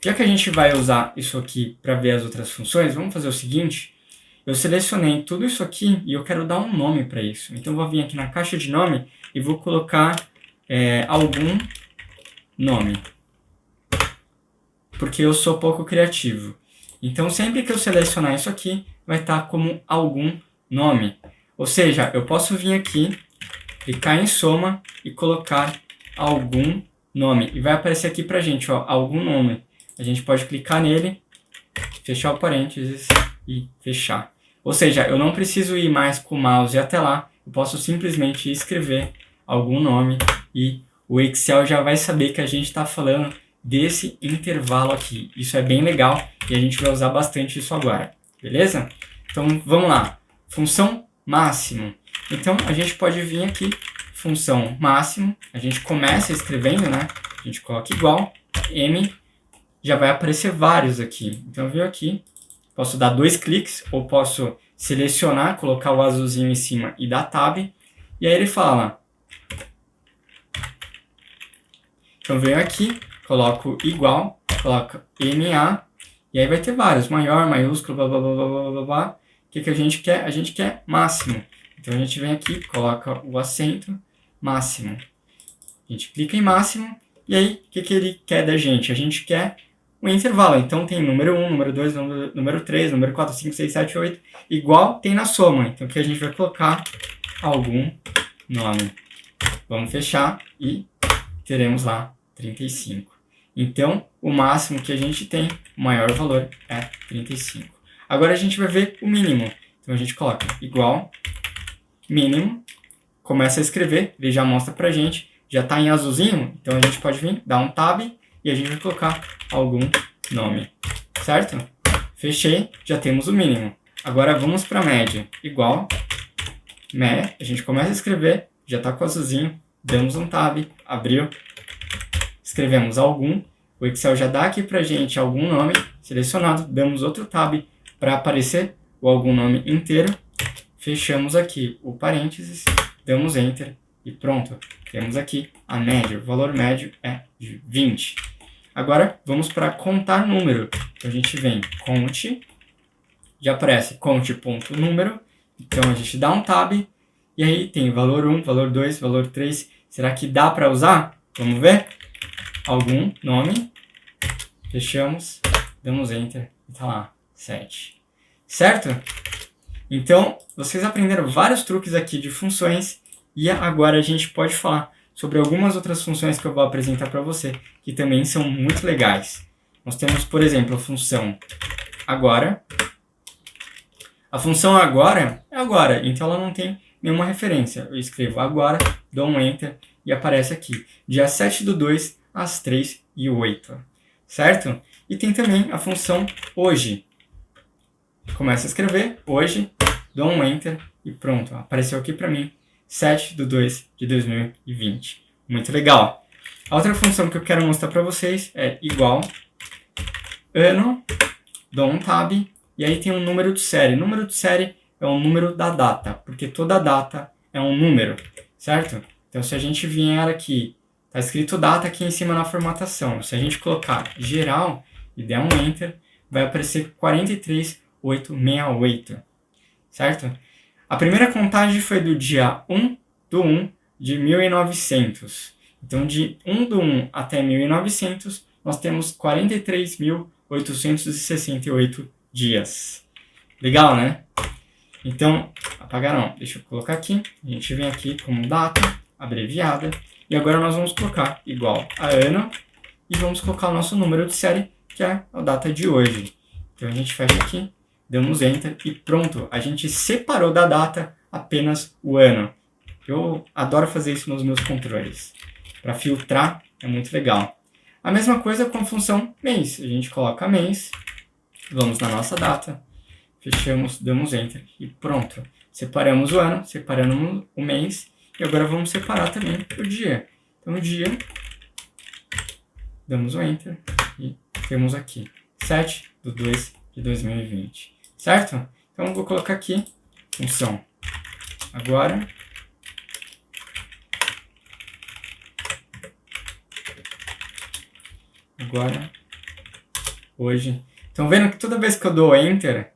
já que a gente vai usar isso aqui para ver as outras funções, vamos fazer o seguinte. Eu selecionei tudo isso aqui e eu quero dar um nome para isso. Então, eu vou vir aqui na caixa de nome e vou colocar algum nome. Porque eu sou pouco criativo. Então, sempre que eu selecionar isso aqui, vai estar como algum nome. Ou seja, eu posso vir aqui, clicar em soma e colocar algum nome. E vai aparecer aqui pra gente, ó, algum nome. A gente pode clicar nele, fechar o parênteses e fechar. Ou seja, eu não preciso ir mais com o mouse até lá, eu posso simplesmente escrever algum nome e o Excel já vai saber que a gente está falando desse intervalo aqui. Isso é bem legal e a gente vai usar bastante isso agora, beleza? Então vamos lá, função máximo. Então a gente pode vir aqui, função máximo, a gente começa escrevendo, né? A gente coloca igual, M, já vai aparecer vários aqui. Então eu venho aqui, posso dar 2 cliques, ou posso selecionar, colocar o azulzinho em cima e dar Tab. E aí ele fala. Então eu venho aqui, coloco igual, coloco MA, e aí vai ter vários, maior, maiúsculo, blá blá blá blá blá blá blá. O que a gente quer? A gente quer máximo. Então a gente vem aqui, coloca o acento, máximo. A gente clica em máximo, e aí o que ele quer da gente? A gente quer um intervalo. Então tem número 1, número 2, número 3, número 4, 5, 6, 7, 8, igual tem na soma. Então aqui a gente vai colocar algum nome. Vamos fechar e teremos lá 35. Então, o máximo que a gente tem, o maior valor é 35. Agora a gente vai ver o mínimo. Então a gente coloca igual, mínimo, começa a escrever, ele já mostra pra gente, já está em azulzinho, então a gente pode vir, dar um Tab e a gente vai colocar algum nome, certo? Fechei, já temos o mínimo. Agora vamos para a média, igual, a gente começa a escrever, já está com o azulzinho, damos um Tab, abriu, escrevemos algum, o Excel já dá aqui pra gente algum nome selecionado, damos outro Tab para aparecer o algum nome inteiro, fechamos aqui o parênteses, damos Enter e pronto. Temos aqui a média, o valor médio é de 20. Agora vamos para contar número. Então a gente vem conte, já aparece conte.número, então a gente dá um Tab e aí tem valor 1, valor 2, valor 3. Será que dá para usar? Vamos ver? Algum nome, fechamos, damos Enter e está lá, 7. Certo? Então, vocês aprenderam vários truques aqui de funções e agora a gente pode falar sobre algumas outras funções que eu vou apresentar para você, que também são muito legais. Nós temos, por exemplo, a função agora. A função agora é agora, então ela não tem nenhuma referência. Eu escrevo agora, dou um Enter e aparece aqui, dia 7/2 às 3h08, certo? E tem também a função hoje. começo a escrever, hoje, dou um Enter e pronto, apareceu aqui para mim, 7/2/2020. Muito legal. A outra função que eu quero mostrar para vocês é igual, ano, dou um Tab, e aí tem um número de série. O número de série é o número da data, porque toda data é um número, certo? Então, se a gente vier aqui, está escrito data aqui em cima na formatação. Se a gente colocar geral e der um Enter, vai aparecer 43.868, certo? A primeira contagem foi do dia 1/1/1900. Então, de 1/1 até 1900, nós temos 43.868 dias. Legal, né? Então, apagar não. Deixa eu colocar aqui. A gente vem aqui como data, abreviada. E agora nós vamos colocar igual a ano. E vamos colocar o nosso número de série, que é a data de hoje. Então, a gente fecha aqui, damos Enter e pronto. A gente separou da data apenas o ano. Eu adoro fazer isso nos meus controles. Para filtrar, é muito legal. A mesma coisa com a função mês. A gente coloca mês, vamos na nossa data, fechamos, damos Enter e pronto. Separamos o ano, separamos o mês e agora vamos separar também o dia. Então o dia, damos o Enter e temos aqui 7/2/2020. Certo? Então eu vou colocar aqui função agora. Agora, hoje. Estão vendo que toda vez que eu dou Enter,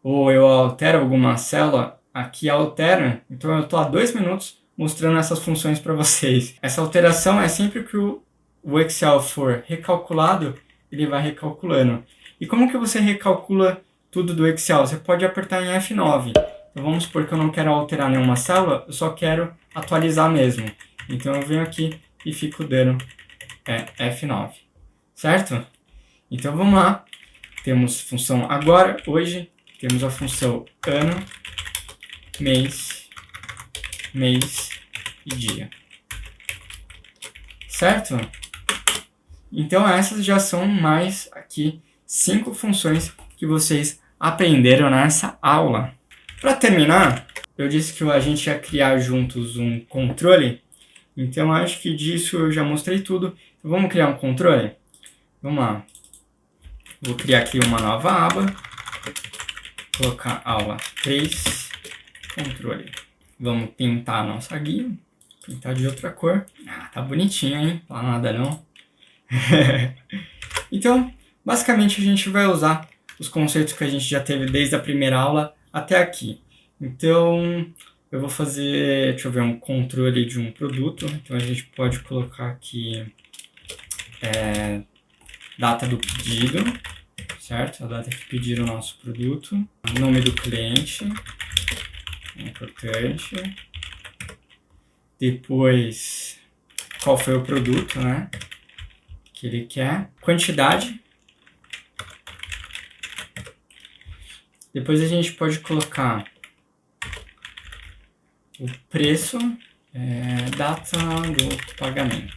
ou eu altero alguma célula, aqui altera. Então eu estou há 2 minutos mostrando essas funções para vocês. Essa alteração é sempre que o Excel for recalculado, ele vai recalculando. E como que você recalcula tudo do Excel? Você pode apertar em F9. Então vamos supor que eu não quero alterar nenhuma célula, eu só quero atualizar mesmo. Então eu venho aqui e fico dando F9. Certo? Então vamos lá. Temos função agora, hoje. Temos a função ano, mês e dia. Certo? Então essas já são mais aqui 5 funções que vocês aprenderam nessa aula. Para terminar, eu disse que a gente ia criar juntos um controle. Então acho que disso eu já mostrei tudo. Então vamos criar um controle? Vamos lá. Vou criar aqui uma nova aba. Colocar aula 3, controle. Vamos pintar a nossa guia. Pintar de outra cor. Ah, tá bonitinho, hein? Não nada não. Então, basicamente a gente vai usar os conceitos que a gente já teve desde a primeira aula até aqui. Então, eu vou fazer, deixa eu ver, um controle de um produto. Então a gente pode colocar aqui data do pedido, certo? A data que pediram o nosso produto. O nome do cliente, é importante. Depois, qual foi o produto, né? Que ele quer. Quantidade. Depois a gente pode colocar o preço, data do pagamento,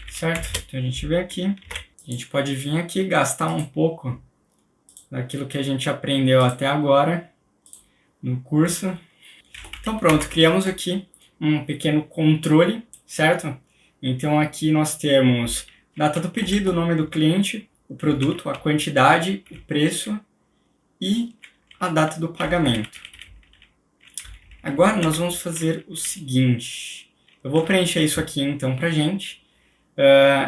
certo? Então a gente vem aqui. A gente pode vir aqui e gastar um pouco daquilo que a gente aprendeu até agora no curso. Então pronto, criamos aqui um pequeno controle, certo? Então aqui nós temos data do pedido, o nome do cliente, o produto, a quantidade, o preço e a data do pagamento. Agora nós vamos fazer o seguinte. Eu vou preencher isso aqui então pra gente.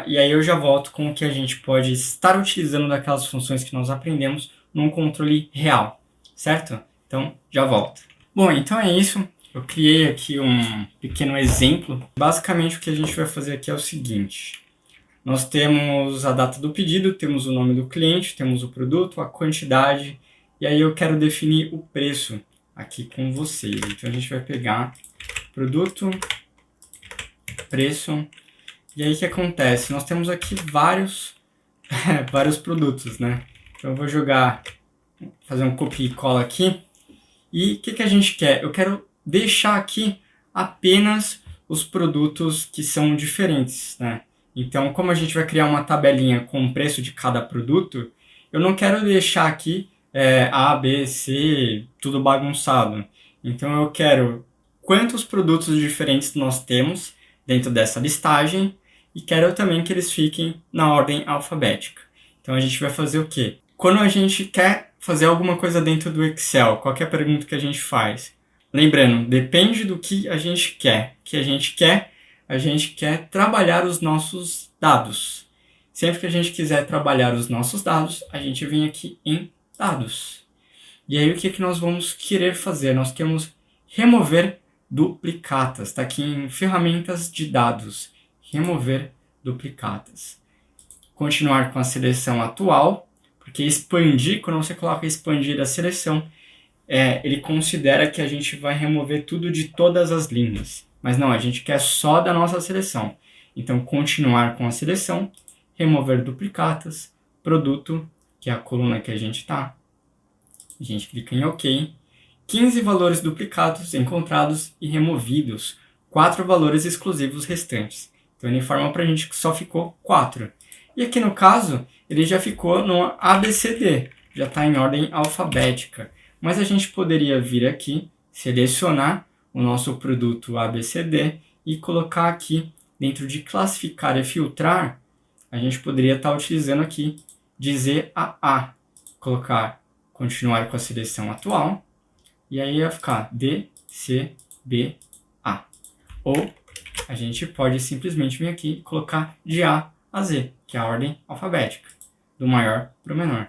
E aí eu já volto com o que a gente pode estar utilizando daquelas funções que nós aprendemos num controle real, certo? Então, já volto. Bom, então é isso. Eu criei aqui um pequeno exemplo. Basicamente o que a gente vai fazer aqui é o seguinte. Nós temos a data do pedido, temos o nome do cliente, temos o produto, a quantidade, e aí eu quero definir o preço aqui com vocês. Então a gente vai pegar produto, preço. E aí o que acontece? Nós temos aqui vários produtos, né? Então eu vou fazer um copia e cola aqui. E o que a gente quer? Eu quero deixar aqui apenas os produtos que são diferentes, né? Então, como a gente vai criar uma tabelinha com o preço de cada produto, eu não quero deixar aqui A, B, C, tudo bagunçado. Então eu quero quantos produtos diferentes nós temos dentro dessa listagem e quero também que eles fiquem na ordem alfabética. Então a gente vai fazer o quê? Quando a gente quer fazer alguma coisa dentro do Excel, qualquer pergunta que a gente faz, lembrando, depende do que a gente quer. O que a gente quer trabalhar os nossos dados. Sempre que a gente quiser trabalhar os nossos dados, a gente vem aqui em dados. E aí o que nós vamos querer fazer? Nós queremos remover duplicatas. Está aqui em ferramentas de dados. Remover duplicatas. Continuar com a seleção atual, porque expandir, quando você coloca expandir a seleção, ele considera que a gente vai remover tudo de todas as linhas. Mas não, a gente quer só da nossa seleção. Então, continuar com a seleção, remover duplicatas, produto, que é a coluna que a gente está. A gente clica em OK. 15 valores duplicados encontrados e removidos. 4 valores exclusivos restantes. Então ele informa para a gente que só ficou 4. E aqui no caso, ele já ficou no ABCD. Já está em ordem alfabética. Mas a gente poderia vir aqui, selecionar o nosso produto ABCD e colocar aqui dentro de classificar e filtrar, a gente poderia estar utilizando aqui de Z a A. Colocar, continuar com a seleção atual, e aí ia ficar D, C, B, A. Ou a gente pode simplesmente vir aqui e colocar de A a Z, que é a ordem alfabética, do maior para o menor.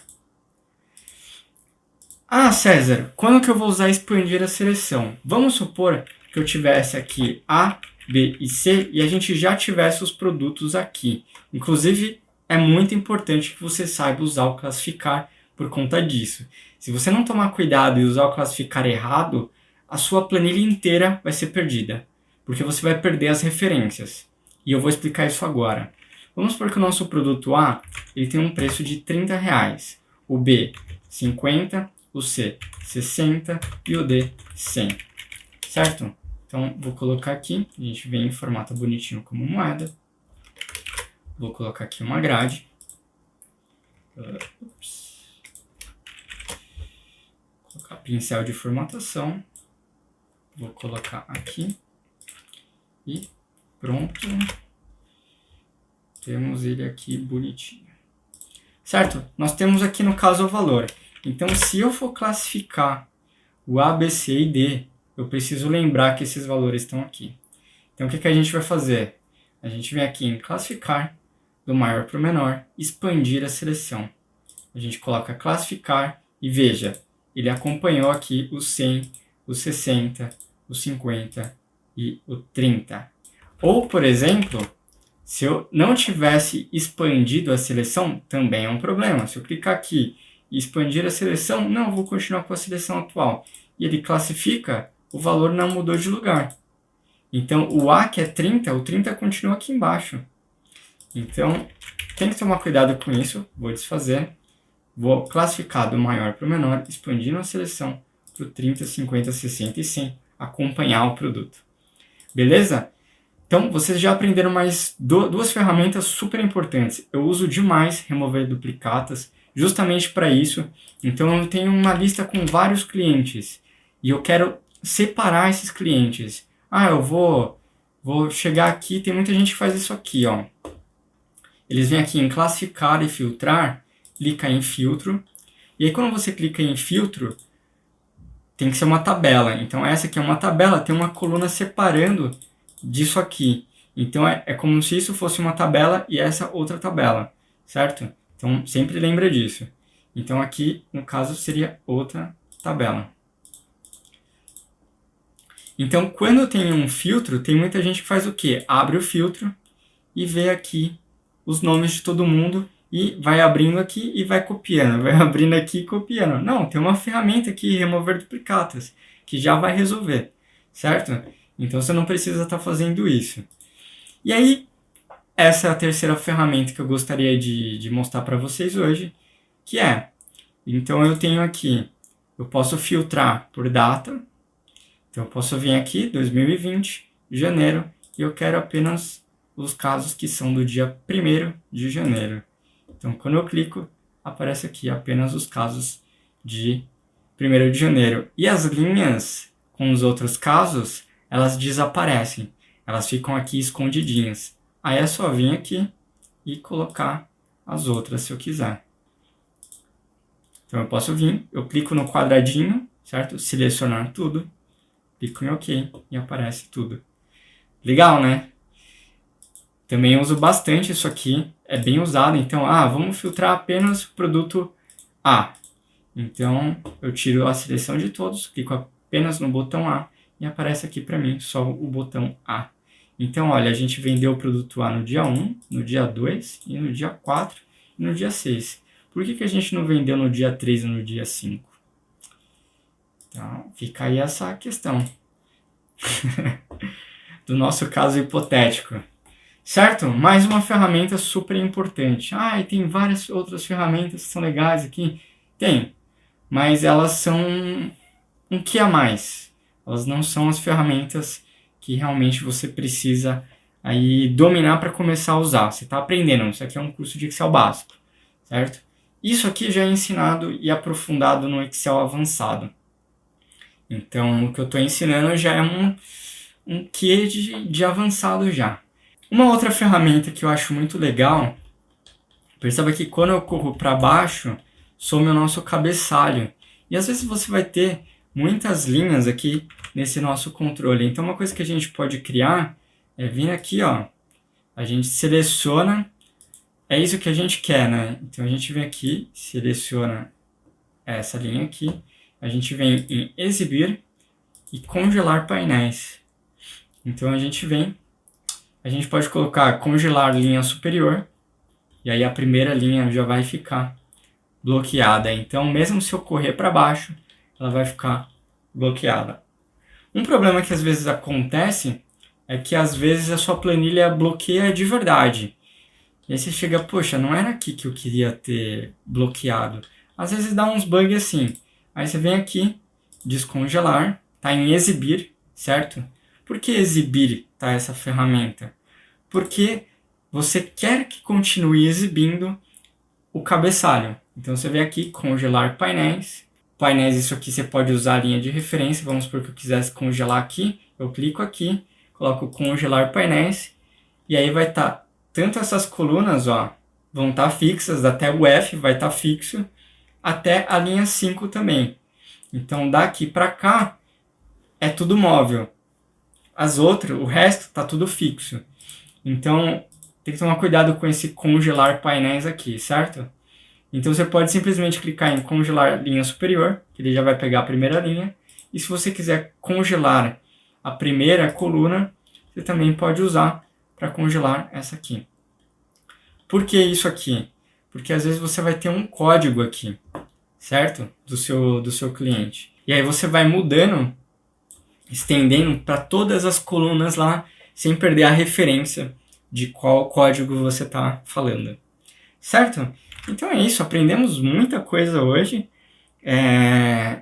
Ah, César, quando que eu vou usar expandir a seleção? Vamos supor que eu tivesse aqui A, B e C e a gente já tivesse os produtos aqui. Inclusive, é muito importante que você saiba usar o classificar por conta disso. Se você não tomar cuidado e usar o classificar errado, a sua planilha inteira vai ser perdida, porque você vai perder as referências. E eu vou explicar isso agora. Vamos supor que o nosso produto A ele tem um preço de R$30, o B 50, o C 60 e o D 100, certo? Então vou colocar aqui, a gente vem em formato bonitinho como moeda. Vou colocar aqui uma grade. Colocar pincel de formatação. Vou colocar aqui. E pronto. Temos ele aqui bonitinho. Certo? Nós temos aqui no caso o valor. Então se eu for classificar o A, B, C e D, eu preciso lembrar que esses valores estão aqui. Então o que a gente vai fazer? A gente vem aqui em classificar, do maior para o menor, expandir a seleção. A gente coloca classificar e veja, ele acompanhou aqui o 100, o 60, o 50 e o 30. Ou, por exemplo, se eu não tivesse expandido a seleção, também é um problema. Se eu clicar aqui e expandir a seleção, não, eu vou continuar com a seleção atual. E ele classifica, o valor não mudou de lugar. Então, o A, que é 30, o 30 continua aqui embaixo. Então, tem que tomar cuidado com isso. Vou desfazer. Vou classificar do maior para o menor, expandindo a seleção para o 30, 50, 60 e 100, acompanhar o produto. Beleza? Então, vocês já aprenderam mais duas ferramentas super importantes. Eu uso demais remover duplicatas, justamente para isso. Então, eu tenho uma lista com vários clientes e eu quero separar esses clientes. Eu vou chegar aqui, tem muita gente que faz isso aqui, ó. Eles vêm aqui em classificar e filtrar, clica em filtro, e aí quando você clica em filtro, tem que ser uma tabela. Então essa aqui é uma tabela, tem uma coluna separando disso aqui. Então é como se isso fosse uma tabela e essa outra tabela, certo? Então sempre lembra disso. Então aqui, no caso, seria outra tabela. Então quando eu tenho um filtro, tem muita gente que faz o quê? Abre o filtro e vê aqui os nomes de todo mundo e vai abrindo aqui e vai copiando, vai abrindo aqui e copiando. Não, tem uma ferramenta aqui, remover duplicatas, que já vai resolver, certo? Então você não precisa estar fazendo isso. E aí, essa é a terceira ferramenta que eu gostaria de mostrar para vocês hoje, que é, então eu tenho aqui, eu posso filtrar por data, então eu posso vir aqui, 2020, janeiro, e eu quero apenas os casos que são do dia 1º de janeiro. Então, quando eu clico, aparece aqui apenas os casos de 1º de janeiro. E as linhas com os outros casos, elas desaparecem. Elas ficam aqui escondidinhas. Aí é só vir aqui e colocar as outras se eu quiser. Então eu posso vir, eu clico no quadradinho, certo? Selecionar tudo, clico em OK e aparece tudo. Legal, né? Também uso bastante isso aqui, é bem usado. Então, vamos filtrar apenas o produto A. Então, eu tiro a seleção de todos, clico apenas no botão A e aparece aqui para mim só o botão A. Então, olha, a gente vendeu o produto A no dia 1, no dia 2, e no dia 4 e no dia 6. Por que a gente não vendeu no dia 3 e no dia 5? Então, fica aí essa questão do nosso caso hipotético. Certo? Mais uma ferramenta super importante. E tem várias outras ferramentas que são legais aqui. Tem, mas elas são um que a mais. Elas não são as ferramentas que realmente você precisa aí dominar para começar a usar. Você está aprendendo, isso aqui é um curso de Excel básico, certo? Isso aqui já é ensinado e aprofundado no Excel avançado. Então, o que eu estou ensinando já é um quê de avançado já. Uma outra ferramenta que eu acho muito legal, perceba que quando eu corro para baixo, some o nosso cabeçalho. E às vezes você vai ter muitas linhas aqui nesse nosso controle. Então uma coisa que a gente pode criar é vir aqui, ó, a gente seleciona, é isso que a gente quer, né? Então a gente vem aqui, seleciona essa linha aqui, a gente vem em exibir e congelar painéis. Então a gente pode colocar congelar linha superior, e aí a primeira linha já vai ficar bloqueada. Então, mesmo se eu correr para baixo, ela vai ficar bloqueada. Um problema que às vezes acontece é que às vezes a sua planilha bloqueia de verdade. E aí você chega, poxa, não era aqui que eu queria ter bloqueado. Às vezes dá uns bugs assim. Aí você vem aqui, descongelar, tá em exibir, certo? Por que exibir, tá, essa ferramenta? Porque você quer que continue exibindo o cabeçalho. Então você vem aqui, congelar painéis. Painéis, isso aqui você pode usar a linha de referência. Vamos supor que eu quisesse congelar aqui. Eu clico aqui, coloco congelar painéis. E aí vai estar, tanto essas colunas, ó, vão estar fixas, até o F vai estar fixo, até a linha 5 também. Então daqui para cá é tudo móvel. As outras, o resto está tudo fixo. Então tem que tomar cuidado com esse congelar painéis aqui, certo? Então você pode simplesmente clicar em congelar linha superior, que ele já vai pegar a primeira linha. E se você quiser congelar a primeira coluna, você também pode usar para congelar essa aqui. Por que isso aqui? Porque às vezes você vai ter um código aqui, certo? Do seu cliente. E aí você vai mudando, estendendo para todas as colunas lá, sem perder a referência de qual código você está falando. Certo? Então é isso, aprendemos muita coisa hoje.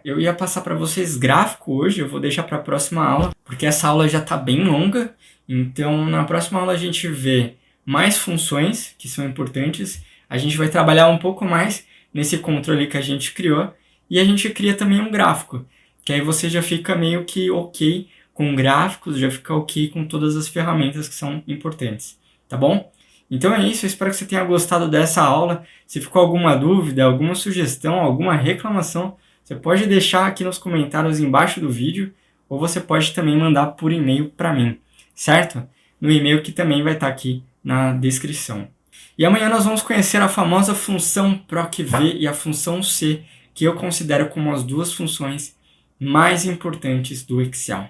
Eu ia passar para vocês gráfico hoje, eu vou deixar para a próxima aula, porque essa aula já está bem longa. Então na próxima aula a gente vê mais funções que são importantes. A gente vai trabalhar um pouco mais nesse controle que a gente criou. E a gente cria também um gráfico, que aí você já fica meio que ok com gráficos, já fica ok com todas as ferramentas que são importantes. Tá bom? Então é isso, eu espero que você tenha gostado dessa aula. Se ficou alguma dúvida, alguma sugestão, alguma reclamação, você pode deixar aqui nos comentários embaixo do vídeo, ou você pode também mandar por e-mail para mim, certo? No e-mail que também vai estar aqui na descrição. E amanhã nós vamos conhecer a famosa função PROC-V e a função C, que eu considero como as duas funções mais importantes do Excel.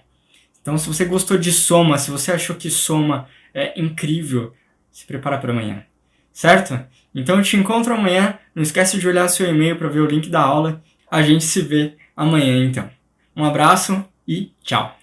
Então, se você gostou de soma, se você achou que soma é incrível, se prepara para amanhã, certo? Então eu te encontro amanhã, não esquece de olhar seu e-mail para ver o link da aula. A gente se vê amanhã então. Um abraço e tchau!